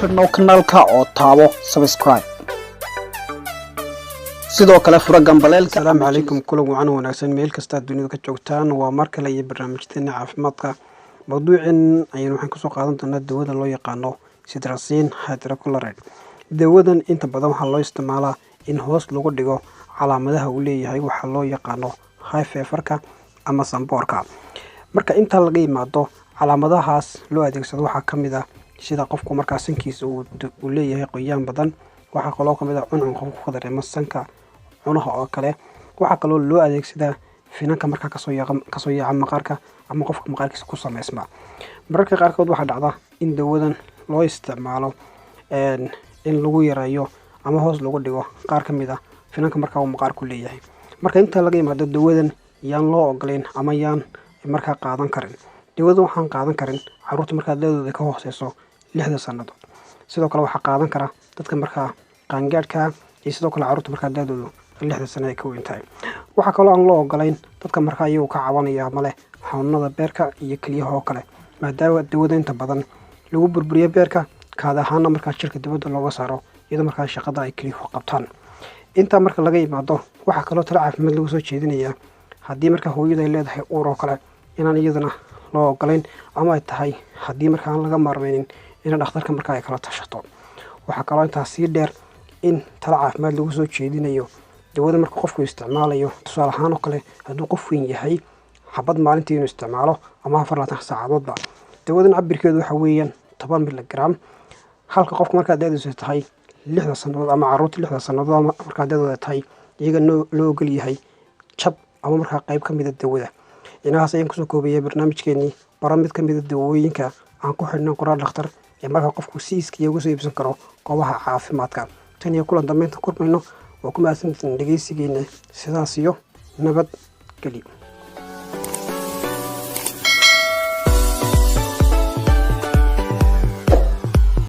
xidhnow kanaalka oo taabo subscribe sidoo kale fura gambaleelka. Assalaamu calaykum kulan wacan wanaagsan meel kasta dunida ka joogtaan waa mar kale iyo barnaamijteena caafimaadka. mawduucan ayaan waxaan kusoo qaadan doonaa dawada loo yaqaano sidrasiin hydrochloride. dawadan inta badan waxaa loo isticmaalaa in hoos lagu dhigo calaamadaha uu leeyahay waxa loo yaqaano high feverka ama samboorka. marka inta laga yimaado calaamadahaas loo adeegsado waxaa kamid ah sida qofku markaa sankiisa uu leeyahay qoyaan badan, waxaa kaloo kamid ah cuncun qofku ku dareemo sanka cunaha oo kale. waxaa kaloo loo adeegsadaa finanka markaa kasoo yaaca maqaarka ama qofka maqaarkiisa ku sameysma. mararka qaarkood waxaa dhacda in dawadan loo isticmaalo in lagu yareeyo ama hoos lagu dhigo qaar kamid ah finanka markaa uu maqaarku leeyahay. marka inta laga yimaado dawadan yaan loo ogoleyn ama yaan markaa qaadan karin. dawadan waxaan qaadan karin caruurta markaa da'dooda ka hooseyso 6 sanadood. sidoo kale waxaa qaadan kara dadka markaa qaangaadhka iyo sidoo kale caruurta markaa da'doodu 6 sano ay ka weyn tahay. waxaa kaloo aan loo ogoleyn dadka markaa iyagu ka cabanaya ama leh xanuunada beerka iyo keliyaha oo kale, maadaama dawada inta badan lagu burburiyo beerka kaada ahaana markaa jirka dibadda looga saaro iyadoo markaa shaqada ay keliyuhu qabtaan. intaa marka laga yimaado waxaa kaloo talo caafimaad lagu soo jeedinayaa haddii markaa hooyada ay leedahay uur oo kale inaan iyadana loo ogoleyn ama ay tahay haddii markaa aan laga maarmeynin in dhakhtarka markaa ay kala tashato. waxaa kaloo intaa sii dheer in talo caafimaad lagu soo jeedinayo dawada marka qofku isticmaalayo. tusaale ahaan oo kale hadduu qof weyn yahay xabad maalintii inuu isticmaalo ama 24 saacadoodba. dawadan cabirkeedu waxa weeyaan 10 miligram, halka qofka markaa da'diisu tahay 6 sanadood ama caruurta 6 sanadood markaa da'dooda tahay iyaga loo ogol yahay jab ama markaa qayb ka mid ah dawada. inahaas ayaan kusoo koobayay barnaamijkeenii bara mid ka mid ah dawooyinka aan ku xidhnay qoraal dhakhtar ee markaa qofku si iskiisa uga soo iibsan karo goobaha caafimaadka. tan iyo kulan dambeynta kulmayno waa ku mahadsantihiin dhegeysigeena. sidaas iyo nabad geli.